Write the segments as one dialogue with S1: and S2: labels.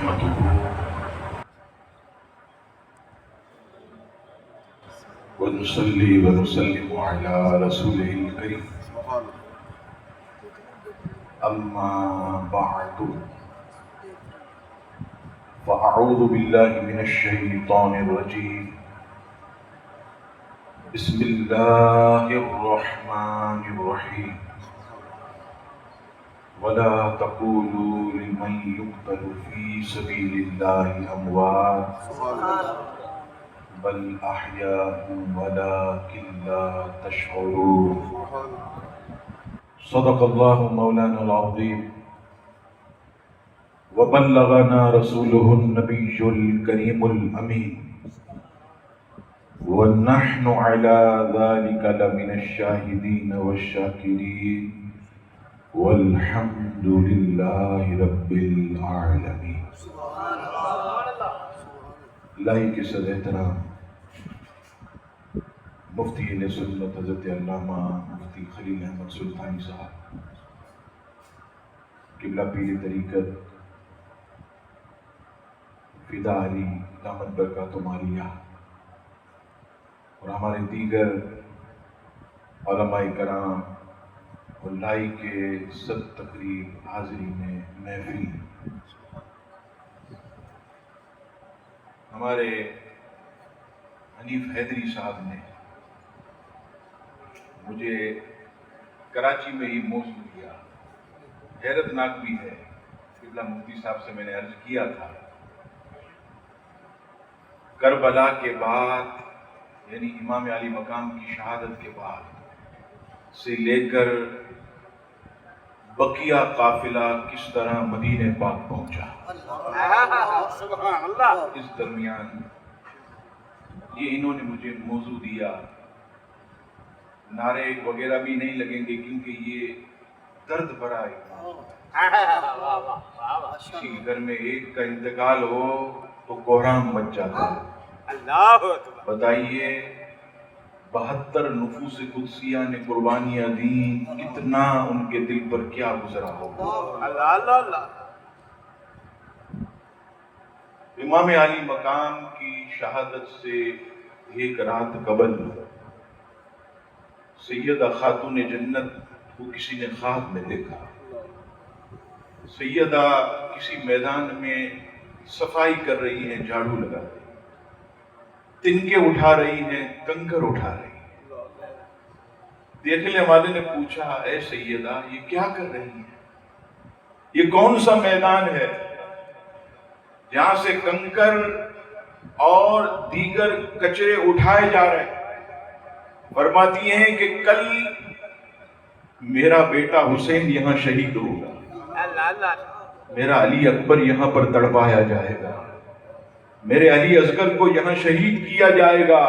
S1: نحمده ونصلي ونسلم على رسوله الكريم أما بعد فأعوذ بالله من الشيطان الرجيم بسم الله الرحمن الرحيم ولا تقولوا لمن يقتل في سبيل الله أموات بل أحياء ولكن لا تشعرون صدق الله مولانا العظيم وبلغنا رسوله النبي الكريم الأمين ونحن على ذلك لمن الشاهدين والشاكرين والحمد لله رب العالمين. لائی کے صدر احترام مفتی سنت حضرت علامہ مفتی خلیل احمد سلطانی صاحب، قبلہ پیر طریقت فدا علی دامت برکات مالیہ، اور ہمارے دیگر علماء کرام اور لائی کے صد تقریب حاضرین محفل، ہمارے حنیف حیدری صاحب نے مجھے کراچی میں ہی موصول کیا، حیرت ناک بھی ہے، قبلہ مفتی صاحب سے میں نے عرض کیا تھا کربلا کے بعد، یعنی امام علی مقام کی شہادت کے بعد سے لے کر بقیہ قافلہ کس طرح مدینہ پاک پہنچا، اس درمیان یہ انہوں نے مجھے موضوع دیا. نعرے وغیرہ بھی نہیں لگیں گے کیونکہ یہ درد بھرا ہے. کسی گھر میں ایک کا انتقال ہو تو کوہرام مچ جاتا ہے. بتائیے 72 نفوس قدسیہ نے قربانیاں دیں، کتنا ان کے دل پر کیا گزرا ہوگا. امام علی مقام کی شہادت سے ایک رات قبل سیدہ خاتون جنت کو کسی نے خواب میں دیکھا. سیدہ کسی میدان میں صفائی کر رہی ہیں، جھاڑو لگا رہی ہیں، تنکے اٹھا رہی ہیں، کنکر اٹھا رہی ہیں. دیکھنے والے نے پوچھا، اے سیدہ یہ کیا کر رہی ہیں؟ یہ کون سا میدان ہے جہاں سے کنکر اور دیگر کچرے اٹھائے جا رہے ہیں؟ فرماتی ہیں کہ کل میرا بیٹا حسین یہاں شہید ہوگا، میرا علی اکبر یہاں پر تڑپایا جائے گا، میرے علی اصغر کو یہاں شہید کیا جائے گا،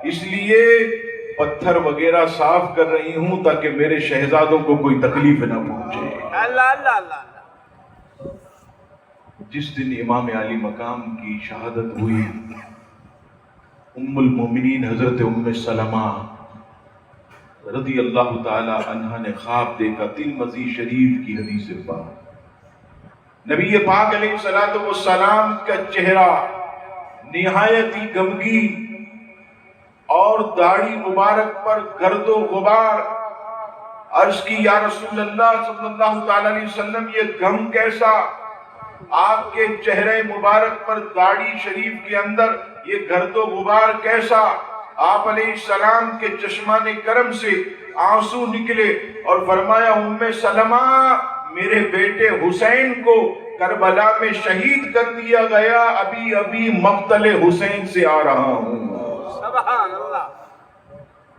S1: اس لیے پتھر وغیرہ صاف کر رہی ہوں تاکہ میرے شہزادوں کو کوئی تکلیف نہ پہنچے. جس دن امام علی مقام کی شہادت ہوئی، ام المومنین حضرت ام سلمہ رضی اللہ تعالی عنہ نے خواب دیکھا. ترمذی شریف کی حدیث پاک، نبی پاک علیہ السلام کا چہرہ نہایت ہی غمگین اور داڑھی مبارک پر گرد و غبار. عرض کی یا رسول اللہ صلی اللہ تعالی علیہ وسلم یہ غم کیسا؟ آپ کے چہرے مبارک پر داڑھی شریف کے اندر یہ گرد و غبار کیسا؟ آپ علیہ السلام کے چشمان کرم سے آنسو نکلے اور فرمایا ام سلمہ میرے بیٹے حسین کو کربلا میں شہید کر دیا گیا، ابھی ابھی مقتل حسین سے آ رہا ہوں. سبحان اللہ.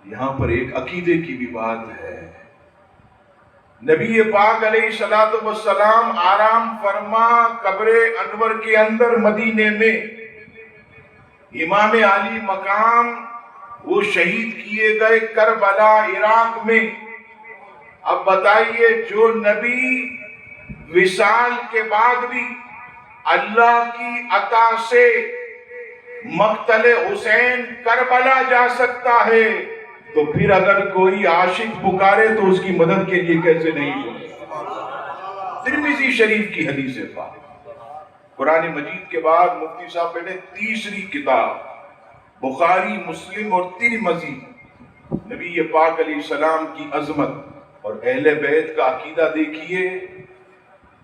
S1: یہاں پر ایک عقیدے کی بھی بات ہے. نبی پاک علیہ السلام آرام فرما قبر انور کے اندر مدینے میں، امام علی مقام وہ شہید کیے گئے کربلا عراق میں. اب بتائیے جو نبی وصال کے بعد بھی اللہ کی عطا سے مقتل حسین کربلا جا سکتا ہے، تو پھر اگر کوئی عاشق پکارے تو اس کی مدد کے لیے کیسے نہیں ہو؟ ترمذی شریف کی حدیث پاک. قرآن مجید کے بعد مفتی صاحب پہلے تیسری کتاب بخاری، مسلم اور ترمذی، نبی پاک علیہ السلام کی عظمت اور اہل بیت کا عقیدہ دیکھیے۔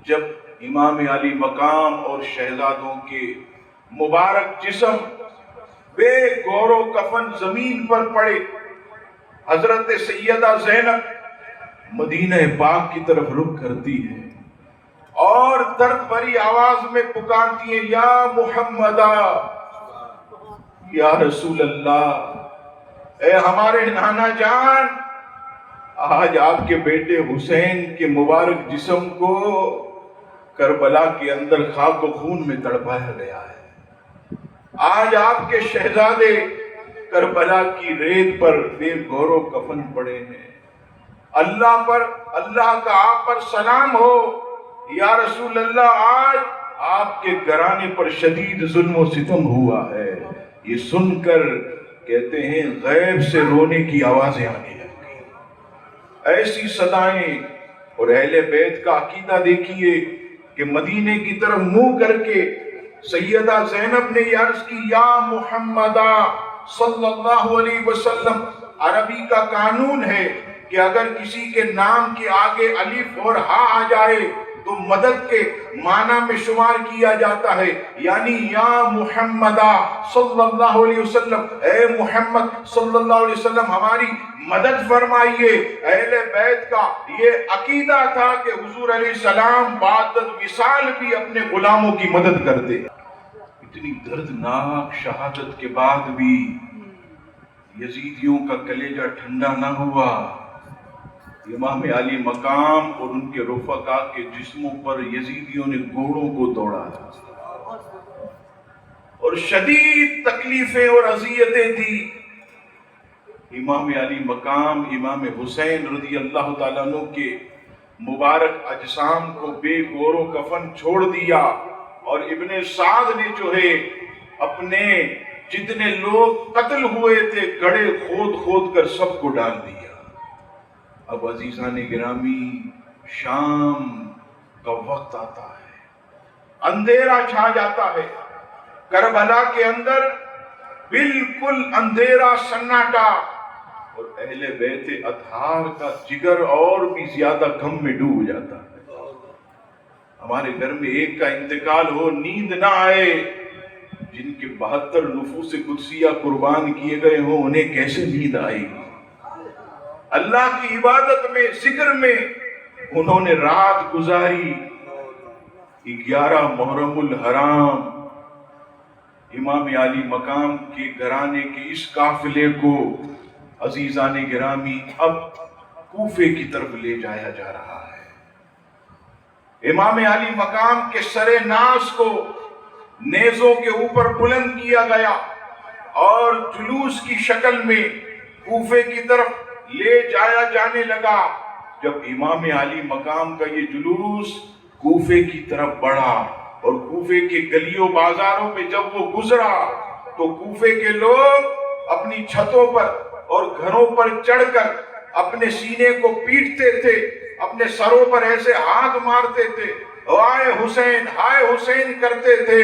S1: جب امام علی مقام اور شہزادوں کے مبارک جسم بے گور و کفن زمین پر پڑے، حضرت سیدہ زینب مدینہ پاک کی طرف رخ کرتی ہے اور درد بھری آواز میں پکارتی ہے، یا محمدہ، یا رسول اللہ، اے ہمارے نانا جان، آج آپ کے بیٹے حسین کے مبارک جسم کو کربلا کے اندر خاک و خون میں تڑپایا گیا ہے۔ آج آپ کے شہزادے کربلا کی ریت پر بے گور و کفن پڑے ہیں۔ اللہ کا آپ پر سلام ہو یا رسول اللہ، آج آپ کے گھرانے پر شدید ظلم و ستم ہوا ہے۔ یہ سن کر کہتے ہیں غیب سے رونے کی آوازیں آنے لگ گئی، ایسی صدائیں۔ اور اہل بیت کا عقیدہ دیکھیے کہ مدینے کی طرف منہ کر کے سیدہ زینب نے یہ عرض کی، یا محمدہ صلی اللہ علیہ وسلم۔ عربی کا قانون ہے کہ اگر کسی کے نام کے آگے الف اور ہا آ جائے تو مدد کے معنی میں شمار کیا جاتا ہے، یعنی یا محمدہ صلی اللہ علیہ وسلم، اے محمد صلی اللہ علیہ وسلم ہماری مدد فرمائیے۔ اہل بیت کا یہ عقیدہ تھا کہ حضور علیہ السلام بعد وصال بھی اپنے غلاموں کی مدد کرتے۔ اتنی دردناک شہادت کے بعد بھی یزیدیوں کا کلیجہ ٹھنڈا نہ ہوا۔ امام علی مقام اور ان کے رفقا کے جسموں پر یزیدیوں نے گھوڑوں کو دوڑا اور شدید تکلیفیں اور اذیتیں دی۔ امام علی مقام امام حسین رضی اللہ تعالیٰ عنہ کے مبارک اجسام کو بے گور و کفن چھوڑ دیا، اور ابن سعد نے جو ہے اپنے جتنے لوگ قتل ہوئے تھے گڑھے کھود کر سب کو ڈال دیا۔ اب عزیزان گرامی، شام کا وقت آتا ہے، اندھیرا چھا جاتا ہے، کربلا کے اندر بالکل اندھیرا سناٹا، اور اہل بیت اطہار کا جگر اور بھی زیادہ غم میں ڈوب جاتا ہے۔ ہمارے گھر میں ایک کا انتقال ہو، نیند نہ آئے، جن کے 72 نفوس قدسیہ قربان کیے گئے ہوں انہیں کیسے نیند آئے گی؟ اللہ کی عبادت میں، ذکر میں انہوں نے رات گزاری۔ 11 محرم الحرام امام علی مقام کے گھرانے کے اس قافلے کو عزیزان گرامی اب کوفے کی طرف لے جایا جا رہا ہے۔ امام علی مقام کے سر ناز کو نیزوں کے اوپر بلند کیا گیا اور جلوس کی شکل میں کوفے کی طرف لے جایا جانے لگا۔ جب امام علی مقام کا یہ جلوس کوفے کی طرف بڑھا اور کوفے کے گلیوں بازاروں میں جب وہ گزرا تو کوفے کے لوگ اپنی چھتوں پر اور گھروں پر چڑھ کر اپنے سینے کو پیٹتے تھے، اپنے سروں پر ایسے ہاتھ مارتے تھے، ہائے حسین کرتے تھے۔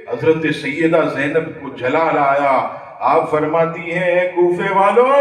S1: حضرت سیدہ زینب کو جلال آیا، آپ فرماتی ہیں اے کوفے والو،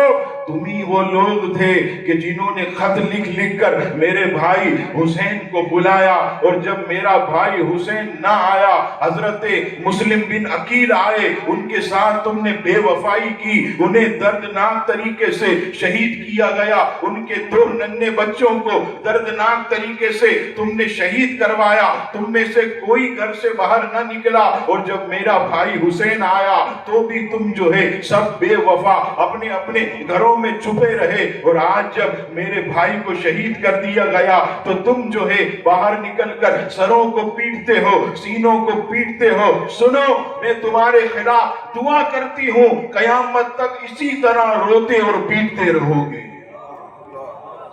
S1: تم ہی وہ لوگ تھے کہ جنہوں نے خط لکھ کر میرے بھائی حسین کو بلایا، اور جب میرا بھائی حسین نہ آیا، حضرت مسلم بن عقیل آئے، ان کے ساتھ تم نے بے وفائی کی، انہیں دردناک طریقے سے شہید کیا گیا، ان کے 2 ننھے بچوں کو دردناک طریقے سے تم نے شہید کروایا، تم میں سے کوئی گھر سے باہر نہ نکلا، اور جب میرا بھائی حسین آیا تو بھی تم جو ہے سب بے وفا اپنے اپنے گھروں میں چھپے رہے، اور آج جب میرے بھائی کو شہید کر دیا گیا تو تم جو ہے باہر نکل کر سروں کو پیٹتے ہو، سینوں کو پیٹتے ہو۔ سنو، میں تمہارے خلاف دعا کرتی ہوں، قیامت تک اسی طرح روتے اور پیٹتے رہو گے۔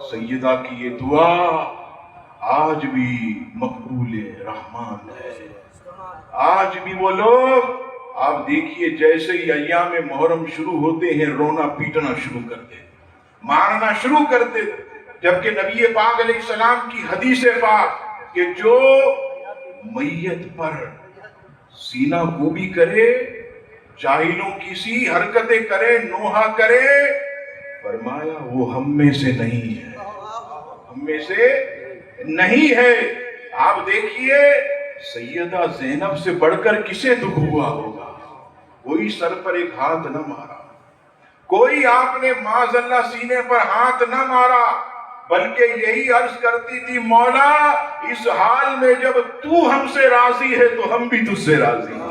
S1: سیدہ کی یہ دعا آج بھی مقبول رحمان ہے۔ آج بھی وہ لوگ، آپ دیکھیے جیسے ہی ایام محرم شروع ہوتے ہیں رونا پیٹنا شروع کرتے، مارنا شروع کرتے، جبکہ نبی پاک علیہ السلام کی حدیث پاک کہ جو میت پر سینہ گوبی کرے، جاہلوں کی سی حرکتیں کرے، نوحہ کرے، فرمایا وہ ہم میں سے نہیں ہے، ہم میں سے نہیں ہے۔ آپ دیکھیے سیدہ زینب سے بڑھ کر کسے دکھ ہوا ہوگا؟ کوئی سر پر ایک ہاتھ نہ مارا، کوئی آپ نے معاذ اللہ سینے پر ہاتھ نہ مارا، بلکہ یہی عرض کرتی تھی مولا اس حال میں جب تو ہم سے راضی ہے تو ہم بھی تجھ سے راضی ہیں،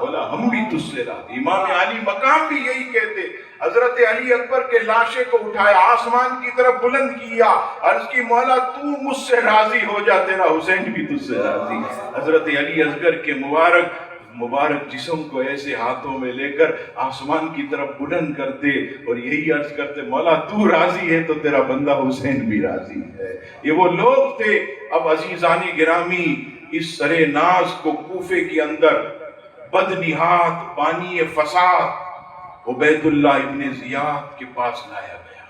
S1: بولا ہم بھی تجھ سے راضی۔ امام علی مقام بھی یہی کہتے، حضرت علی اکبر کے لاشے کو اٹھایا، آسمان کی طرف بلند کیا، عرض کی مولا تو مجھ سے راضی ہو جا، تیرا حسین بھی تجھ سے راضی۔ حضرت علی اصغر کے مبارک جسم کو ایسے ہاتھوں میں لے کر آسمان کی طرف بلند کرتے اور یہی عرض کرتے مولا تو راضی ہے تو تیرا بندہ حسین بھی راضی ہے۔ یہ وہ لوگ تھے۔ اب عزیزان گرامی اس سر ناز کو کوفے کے اندر بدنہاد بانی فساد عبید اللہ ابن زیاد کے پاس لایا گیا۔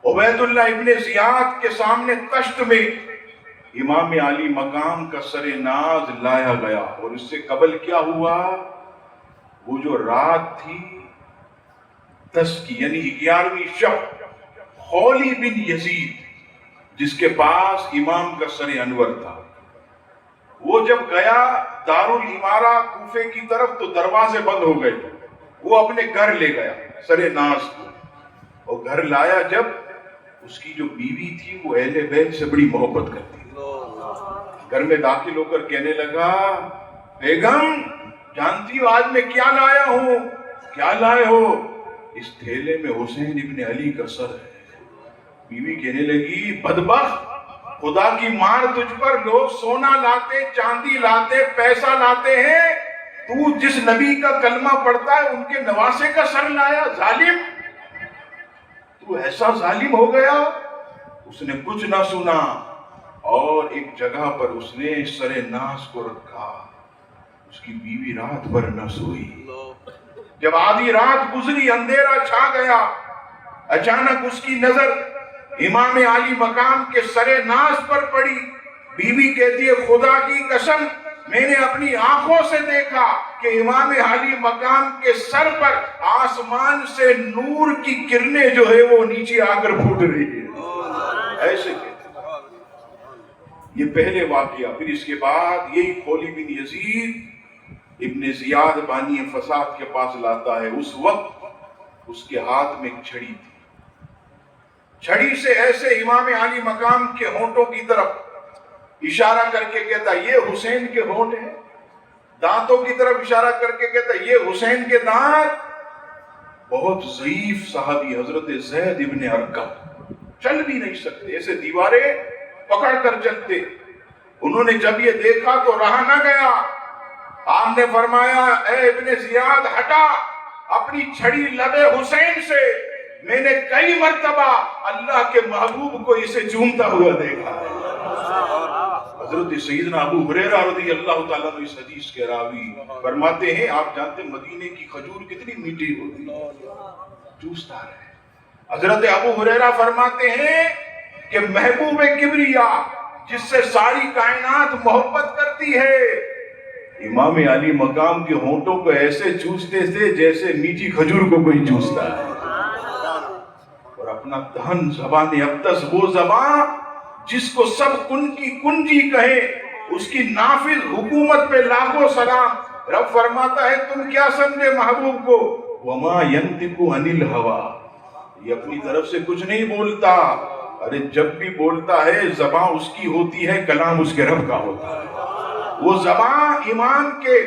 S1: عبید اللہ ابن زیاد کے سامنے تشت میں امام علی مقام کا سر ناز لایا گیا، اور اس سے قبل کیا ہوا؟ وہ جو رات تھی 10 کی یعنی 11ویں شب، خولی بن یزید جس کے پاس امام کا سر انور تھا، وہ جب گیا دارالامارہ کوفے کی طرف تو دروازے بند ہو گئے، وہ اپنے گھر لے گیا سر ناز کو، اور گھر لایا جب اس کی جو بیوی تھی وہ اہل بیت سے بڑی محبت کرتی، گھر میں داخل ہو کر کہنے لگا بیگم جانتی ہو آج میں کیا لایا ہوں؟ کیا لائے ہو؟ اس تھیلے میں حسین ابن علی کا سر ہے۔ بیوی کہنے لگی بدبخت، خدا کی مار تجھ پر، لوگ سونا لاتے، چاندی لاتے، پیسہ لاتے ہیں، تو جس نبی کا کلمہ پڑھتا ہے ان کے نواسے کا سر لایا، ظالم، تو ایسا ظالم ہو گیا۔ اس نے کچھ نہ سنا اور ایک جگہ پر اس نے سر ناز کو رکھا۔ اس کی بیوی رات بھر نہ سوئی۔ جب آدھی رات گزری، اندھیرا چھا گیا، اچانک اس کی نظر امام علی مقام کے سر ناز پر پڑی۔ بیوی کہتی ہے خدا کی قسم میں نے اپنی آنکھوں سے دیکھا کہ امام علی مقام کے سر پر آسمان سے نور کی کرنیں جو ہے وہ نیچے آ کر پھوٹ رہی ہے، ایسے کہ یہ پہلے واقعہ۔ پھر اس کے بعد یہی خولی بن یزید ابن زیاد بانی فساد کے پاس لاتا ہے۔ اس وقت اس کے ہاتھ میں ایک چھڑی تھی، چھڑی سے ایسے امام علی مقام کے ہونٹوں کی طرف اشارہ کر کے کہتا یہ حسین کے ہونٹ ہیں، دانتوں کی طرف اشارہ کر کے کہتا یہ حسین کے دانت۔ بہت ضعیف صحابی حضرت زید ابن ارقم چل بھی نہیں سکتے، ایسے دیواریں پکڑ کر چلتے، انہوں نے جب یہ دیکھا تو رہا نہ گیا۔ آپ نے فرمایا اے ابن زیاد ہٹا اپنی چھڑی لب حسین سے، میں نے کئی مرتبہ اللہ کے محبوب کو اسے چومتا ہوا دیکھا ہے۔ حضرت سیدنا ابو ہریرہ رضی اللہ تعالیٰ عنہ اس حدیث کے راوی فرماتے ہیں آپ جانتے مدینے کی کھجور کتنی میٹھی ہوتی ہے، چوستا رہے۔ حضرت ابو ہریرہ فرماتے ہیں کہ محبوب کبریا جس سے ساری کائنات محبت کرتی ہے، امام علی مقام کے ہونٹوں کو ایسے چوستے تھے جیسے میٹھی کھجور کو کوئی چوستا ہے، اور اپنا دہن زبان اقدس، وہ زبان جس کو سب کن کی کنجی کہے، اس کی نافذ حکومت پہ لاکھوں سلام۔ رب فرماتا ہے تم کیا سمجھے محبوب کو، وما ينطق عن الهوى، یہ اپنی طرف سے کچھ نہیں بولتا، ارے جب بھی بولتا ہے زبان اس کی ہوتی ہے، کلام اس کے رب کا ہوتا ہے۔ وہ زبان امام کے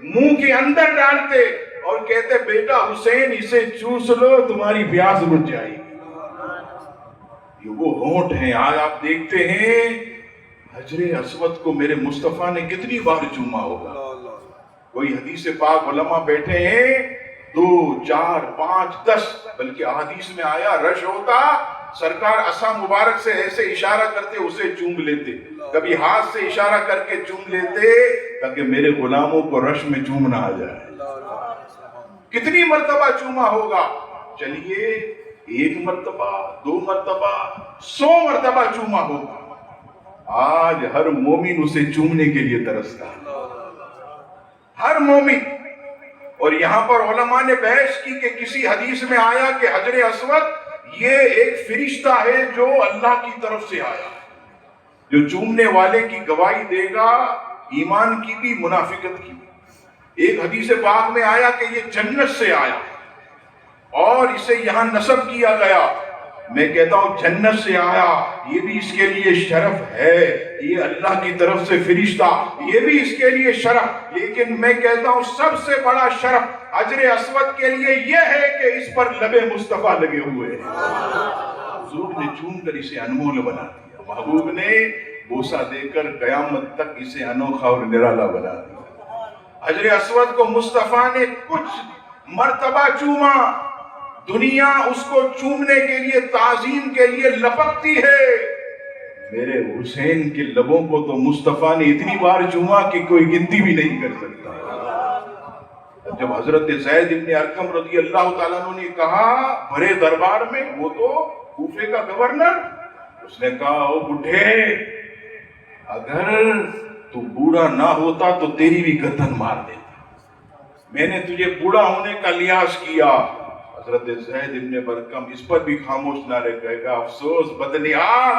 S1: منہ کے اندر ڈالتے اور کہتے بیٹا حسین اسے چوس لو تمہاری پیاس بجھ جائے گی۔ یہ وہ ہونٹ ہیں۔ آج آپ دیکھتے ہیں حجر اسود کو میرے مصطفیٰ نے کتنی بار چوما ہوگا۔ کوئی حدیث پاک علماء بیٹھے ہیں 2 4 5 10، بلکہ حدیث میں آیا رش ہوتا سرکار عصا مبارک سے ایسے اشارہ کرتے اسے چوم لیتے، کبھی ہاتھ سے اشارہ کر کے چوم لیتے تاکہ میرے غلاموں کو رش میں چومنا آ جائے۔ کتنی مرتبہ چوما ہوگا؟ چلیے 1 مرتبہ 2 مرتبہ 100 مرتبہ چوما ہوگا۔ آج ہر مومن اسے چومنے کے لیے ترستا ہے، ہر مومن. اور یہاں پر علماء نے بحث کی کہ کسی حدیث میں آیا کہ حجر اسود یہ ایک فرشتہ ہے جو اللہ کی طرف سے آیا، جو چومنے والے کی گواہی دے گا، ایمان کی بھی منافقت کی بھی. ایک حدیث پاک میں آیا کہ یہ جنت سے آیا اور اسے یہاں نسب کیا گیا. میں کہتا ہوں جنت سے آیا یہ بھی اس کے لیے شرف ہے، یہ اللہ کی طرف سے فرشتہ یہ بھی اس کے لیے شرف. لیکن میں کہتا ہوں سب سے بڑا شرف حجر اسود کے لیے یہ ہے کہ اس پر لب مصطفیٰ لگے ہوئے ہیں. حضور نے چوم کر اسے انمول بنا دیا، محبوب نے بوسہ دے کر قیامت تک اسے انوکھا اور نرالا بنا دیا. حجر اسود کو مصطفیٰ نے کچھ مرتبہ چوما. دنیا اس کو چومنے کے لیے تعظیم کے لیے لپکتی ہے. میرے حسین کے لبوں کو تو مصطفیٰ نے اتنی بار چوما کہ کوئی گنتی بھی نہیں کر سکتا. جب حضرت زید بن ارقم رضی اللہ تعالیٰ عنہ نے کہا بھرے دربار میں، وہ تو کوفے کا گورنر، اس نے کہا او بڈھے، اگر تو بوڑھا نہ ہوتا تو تیری بھی گردن مار دیتا. میں نے تجھے بوڑھا ہونے کا لحاظ کیا. حضرت زید بن ارقم اس پر بھی خاموش نہ رہ گئے گا. افسوس بدنیار،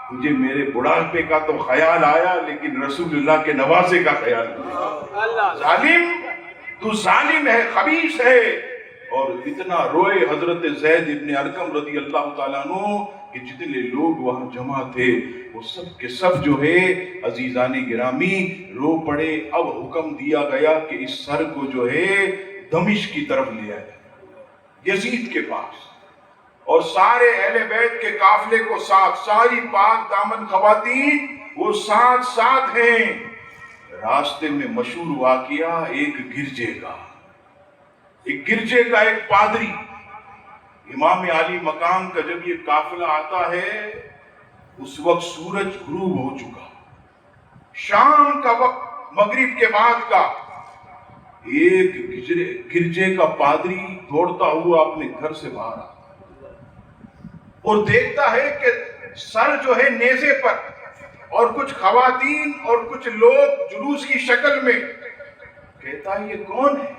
S1: تجھے میرے بڑھاپے کا تو خیال آیا لیکن رسول اللہ کے نواسے کا خیال نہیں. ظالم، تو ظالم ہے، خبیث ہے. اور اتنا روئے حضرت زید بن ارقم رضی اللہ تعالیٰ عنہ کہ جتنے لوگ وہاں جمع تھے وہ سب کے سب جو ہے عزیزان گرامی رو پڑے. اب حکم دیا گیا کہ اس سر کو جو ہے دمشق کی طرف لے آئے، یزید کے پاس، اور سارے اہل بیت کے قافلے کو ساتھ، ساری پاک دامن خواتین وہ ساتھ ساتھ ہیں. راستے میں مشہور واقعہ ایک گرجے کا ایک پادری، امام عالی مقام کا جب یہ قافلہ آتا ہے اس وقت سورج غروب ہو چکا، شام کا وقت، مغرب کے بعد کا. ایک گرجے کا پادری دوڑتا ہوا اپنے گھر سے باہر آتا اور دیکھتا ہے کہ سر جو ہے نیزے پر، اور کچھ خواتین اور کچھ لوگ جلوس کی شکل میں. کہتا ہے یہ کون ہے؟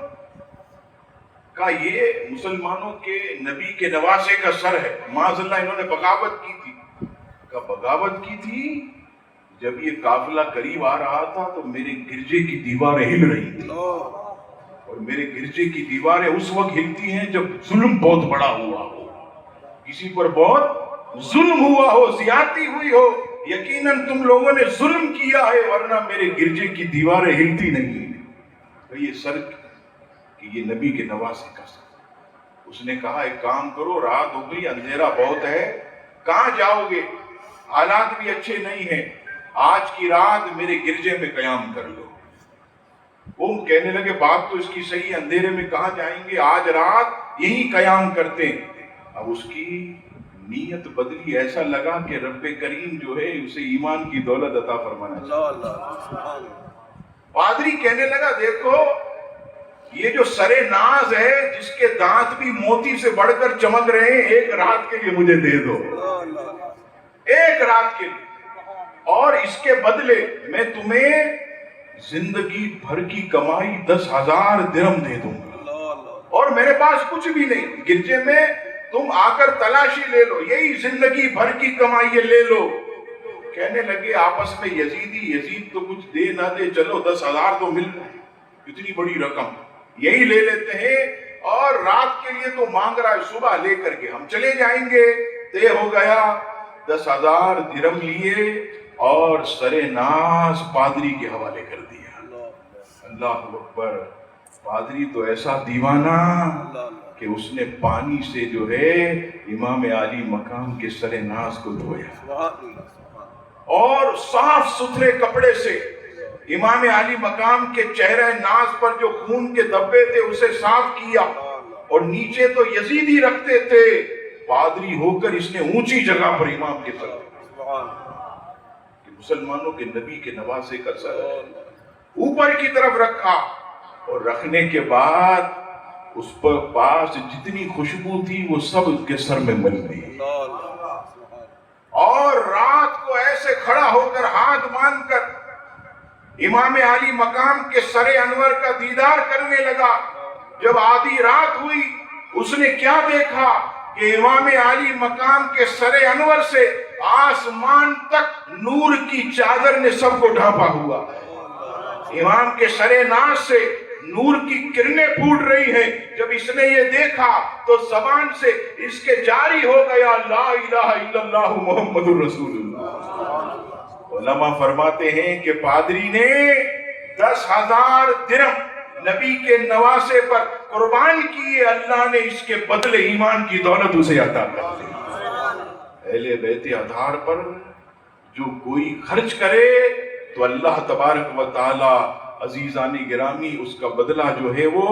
S1: کہا یہ مسلمانوں کے نبی کے نواسے کا سر ہے، معاذ اللہ انہوں نے بغاوت کی تھی. کہا بغاوت کی تھی؟ جب یہ قافلہ قریب آ رہا تھا تو میرے گرجے کی دیواریں ہل رہی تھی، اور میرے گرجے کی دیواریں اس وقت ہلتی ہیں جب ظلم بہت بڑا ہوا ہو، کسی پر بہت ظلم ہوا ہو، زیادتی ہوئی ہو. یقیناً تم لوگوں نے ظلم کیا ہے ورنہ میرے گرجے کی دیواریں ہلتی نہیں. یہ سر کہ یہ نبی کے نواسے کا سر. اس نے کہا ایک کام کرو، رات ہو گئی، اندھیرا بہت ہے، کہاں جاؤ گے؟ حالات بھی اچھے نہیں ہیں، آج کی رات میرے گرجے میں قیام کر لو. وہ کہنے لگے بات تو اس کی صحیح، اندھیرے میں کہاں جائیں گے، آج رات یہی قیام کرتے ہیں. اب اس کی نیت بدلی، ایسا لگا کہ رب کریم جو ہے اسے ایمان کی دولت عطا فرمانا چاہیے. پادری کہنے لگا دیکھو یہ جو سر ناز ہے جس کے دانت بھی موتی سے بڑھ کر چمک رہے ہیں، ایک رات کے لیے مجھے دے دو، ایک رات کے لیے، اور اس کے بدلے میں تمہیں زندگی بھر کی کمائی 10,000 درہم دے دوں گا، اور میرے پاس کچھ بھی نہیں، گرجے میں تم آ کر تلاشی لے لو، یہی زندگی بھر کی کمائی لے لو. کہنے لگے آپس میں یزید تو کچھ دے نہ دے، چلو 10,000 تو مل رہا ہے، اتنی بڑی رقم، یہی لے لیتے ہیں، اور رات کے لیے تو مانگ رہا ہے، صبح لے کر کے ہم چلے جائیں گے. طے ہو گیا، 10,000 درہم لیے اور سر ناز پادری کے حوالے کر دیا. اللہ اکبر. پادری تو ایسا دیوانہ کہ اس نے پانی سے جو ہے امام عالی مقام کے سر ناز کو دھویا، اور صاف ستھرے کپڑے سے امام عالی مقام کے چہرہ ناز پر جو خون کے دھبے تھے اسے صاف کیا، اور نیچے تو یزیدی رکھتے تھے، پادری ہو کر اس نے اونچی جگہ پر امام کے سر کہ مسلمانوں کے نبی کے نواسے کا سر اوپر کی طرف رکھا، اور رکھنے کے بعد اس پر پاس جتنی خوشبو تھی وہ سب اس کے سر میں مل گئی، اور رات کو ایسے کھڑا ہو کر ہاتھ مان کر امام علی مقام کے سر انور کا دیدار کرنے لگا. جب آدھی رات ہوئی اس نے کیا دیکھا کہ امام علی مقام کے سر انور سے آسمان تک نور کی چادر نے سب کو ڈھانپا ہوا ہے. امام کے سر ناز سے نور کی کرنیں پھوٹ رہی ہیں. جب اس نے یہ دیکھا تو زبان سے اس کے جاری ہو گیا لا الہ الا اللہ محمد رسول اللہ. علماء فرماتے ہیں کہ پادری نے 10,000 درہم نبی کے نواسے پر قربان کیے. اللہ نے اس کے بدلے ایمان کی دولت اسے عطا کر دی. اہل بیت اطہار پر جو کوئی خرچ کرے تو اللہ تبارک و تعالی عزیزان گرامی اس کا بدلہ جو ہے وہ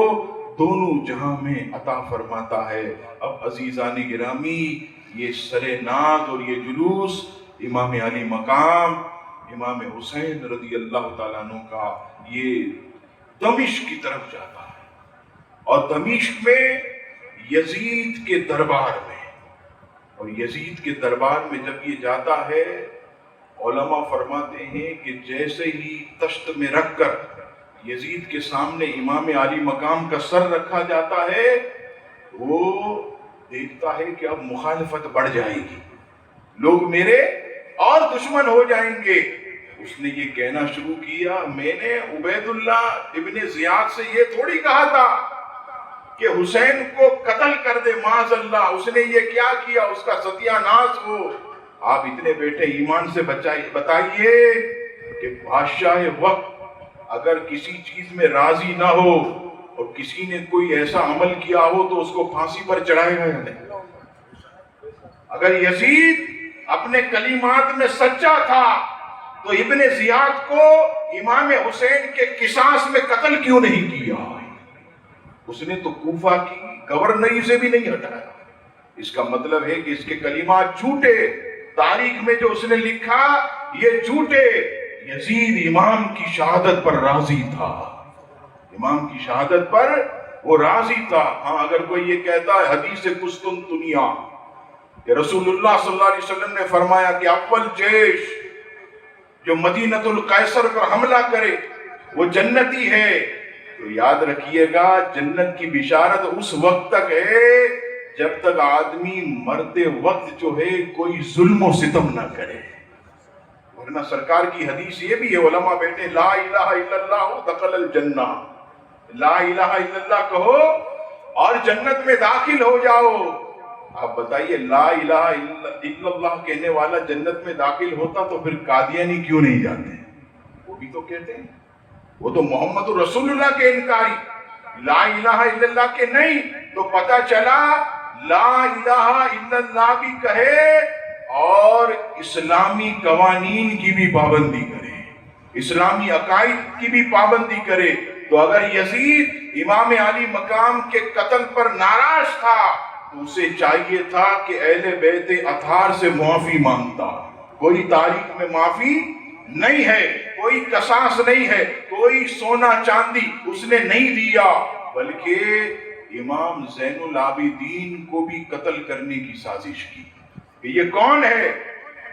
S1: دونوں جہاں میں عطا فرماتا ہے. اب عزیزان گرامی یہ سر ناز اور یہ جلوس امام علی مقام امام حسین رضی اللہ تعالیٰ عنہ کا یہ دمشق کی طرف جاتا ہے. اور دمشق میں یزید کے دربار میں، اور یزید کے دربار میں جب یہ جاتا ہے علماء فرماتے ہیں کہ جیسے ہی تشت میں رکھ کر یزید کے سامنے امام علی مقام کا سر رکھا جاتا ہے وہ دیکھتا ہے کہ اب مخالفت بڑھ جائے گی، لوگ میرے اور دشمن ہو جائیں گے. اس نے یہ کہنا شروع کیا میں نے عبید اللہ ابن زیاد سے یہ تھوڑی کہا تھا کہ حسین کو قتل کر دے معاذ اللہ. اس نے یہ کیا کیا اس کا ستیہ ناش ہو. آپ اتنے بیٹے ایمان سے بتائیے کہ بادشاہ وقت اگر کسی چیز میں راضی نہ ہو اور کسی نے کوئی ایسا عمل کیا ہو تو اس کو پھانسی پر چڑھائے گا یا نہیں؟ اگر یزید اپنے کلمات میں سچا تھا تو ابن زیاد کو امام حسین کے قصاص میں قتل کیوں نہیں کیا؟ اس نے تو کوفہ کی گورنری سے بھی نہیں ہٹایا. اس کا مطلب ہے کہ اس کے کلمات جھوٹے. تاریخ میں جو اس نے لکھا یہ جھوٹے. یزید امام کی شہادت پر راضی تھا، امام کی شہادت پر وہ راضی تھا. ہاں اگر کوئی یہ کہتا ہے حدیث قسطنطنیہ کہ رسول اللہ صلی اللہ علیہ وسلم نے فرمایا کہ اول جیش جو مدینۃ القیصر پر حملہ کرے وہ جنتی ہے، تو یاد رکھیے گا جنت کی بشارت اس وقت تک ہے جب تک آدمی مرتے وقت جو ہے کوئی ظلم و ستم نہ کرے. ورنہ سرکار کی حدیث یہ بھی ہے علماء بیٹے لا الہ الا اللہ دخل الجنہ، لا الہ الا اللہ کہو اور جنت میں داخل ہو جاؤ. آپ بتائیے لا الہ الا اللہ کہنے والا جنت میں داخل ہوتا تو پھر قادیانی کیوں نہیں جاتے؟ وہ بھی تو کہتے ہیں وہ تو محمد رسول اللہ کے انکاری، لا الہ الا اللہ کے نہیں. تو پتہ چلا لا الہ الا اللہ بھی کہے اور اسلامی قوانین کی بھی پابندی کرے، اسلامی عقائد کی بھی پابندی کرے. تو اگر یزید امام علی مقام کے قتل پر ناراض تھا تو اسے چاہیے تھا کہ اہل بیت اطہار سے معافی مانگتا. کوئی تاریخ میں معافی نہیں ہے، کوئی قصاص نہیں ہے، کوئی سونا چاندی اس نے نہیں دیا، بلکہ امام زین العابدین کو بھی قتل کرنے کی سازش کی. کہ یہ کون ہے؟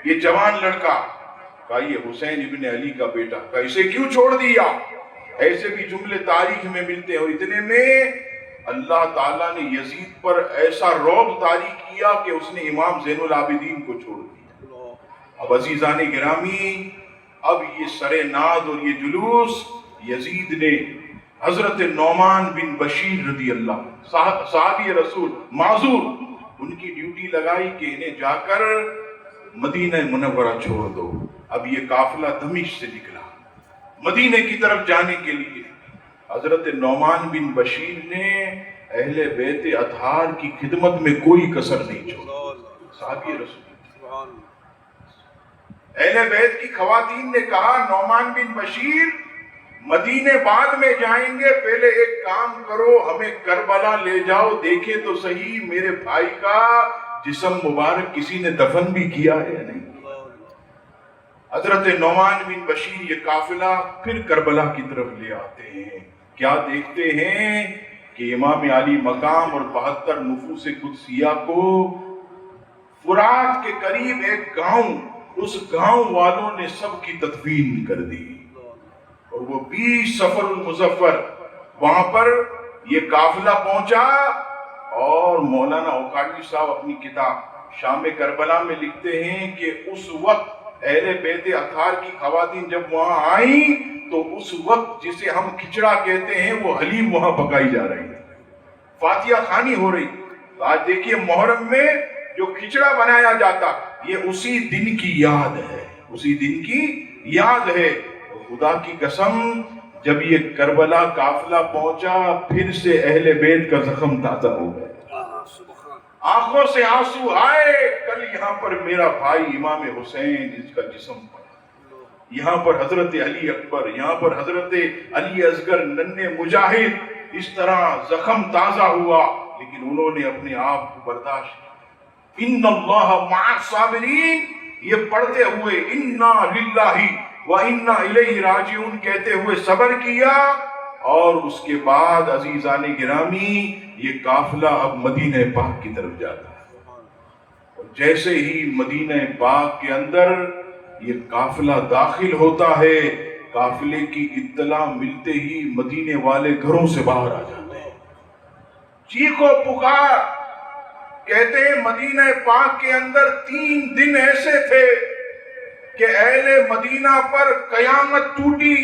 S1: یہ جوان لڑکا. کہا یہ حسین ابن علی کا بیٹا. کہا اسے کیوں چھوڑ دیا؟ ایسے بھی جملے تاریخ میں ملتے ہیں. اور اتنے میں اللہ تعالیٰ نے یزید پر ایسا رعب طاری کیا کہ اس نے امام زین العابدین کو چھوڑ دیا. اب عزیزان گرامی اب یہ سر ناز اور یہ جلوس یزید نے حضرت نعمان بن بشیر رضی اللہ صحابی رسول معذور ان کی ڈیوٹی لگائی کہ انہیں جا کر مدینہ منورہ چھوڑ دو. اب یہ قافلہ دمشق سے نکلا مدینہ کی طرف جانے کے لیے. حضرت نعمان بن بشیر نے اہل بیت اطہار کی خدمت میں کوئی کسر نہیں چھوڑا. صحابی رسول اہل بیت کی خواتین نے کہا نعمان بن بشیر مدینے بعد میں جائیں گے، پہلے ایک کام کرو ہمیں کربلا لے جاؤ دیکھے تو صحیح میرے بھائی کا جسم مبارک کسی نے دفن بھی کیا ہے یا نہیں. حضرت نعمان بن بشیر یہ قافلہ پھر کربلا کی طرف لے آتے ہیں. کیا دیکھتے ہیں کہ امام علی مقام اور 72 نفوس قدسیہ کو فرات کے قریب ایک گاؤں، اس گاؤں والوں نے سب کی تدفین کر دی. اور وہ 20 صفر المظفر وہاں پر یہ قافلہ پہنچا، اور مولانا اوقاڑی صاحب اپنی کتاب شام کربلا میں لکھتے ہیں کہ اس وقت اہل بیت اطہار کی خواتین جب وہاں آئیں تو اس وقت جسے ہم کھچڑا کہتے ہیں وہ حلیم وہاں پکائی جا رہی ہے، فاتحہ خوانی ہو رہی۔ آج دیکھیے محرم میں جو کھچڑا بنایا جاتا یہ اسی دن کی یاد ہے، اسی دن کی یاد ہے۔ خدا کی قسم جب یہ کربلا قافلہ پہنچا پھر سے اہل بیت کا زخم تازہ ہو گیا، آنکھوں سے آنسو آئے۔ کل یہاں پر میرا بھائی امام حسین جس کا جسم پڑا، یہاں پر حضرت علی اکبر، یہاں پر حضرت علی اصغر ننھے مجاہد، اس طرح زخم تازہ ہوا لیکن انہوں نے اپنے آپ کو برداشت کیا۔ ان اللہ مع الصابرین، یہ پڑھتے ہوئے انا للہ و انا الیہ راجعون کہتے ہوئے صبر کیا، اور اس کے بعد عزیزان گرامی یہ قافلہ اب مدینہ پاک کی طرف جاتا ہے۔ اور جیسے ہی مدینہ پاک کے اندر یہ قافلہ داخل ہوتا ہے، قافلے کی اطلاع ملتے ہی مدینے والے گھروں سے باہر آ جاتے ہیں، چیخو پکار، کہتے ہیں مدینہ پاک کے اندر 3 دن ایسے تھے کہ اہل مدینہ پر قیامت ٹوٹی۔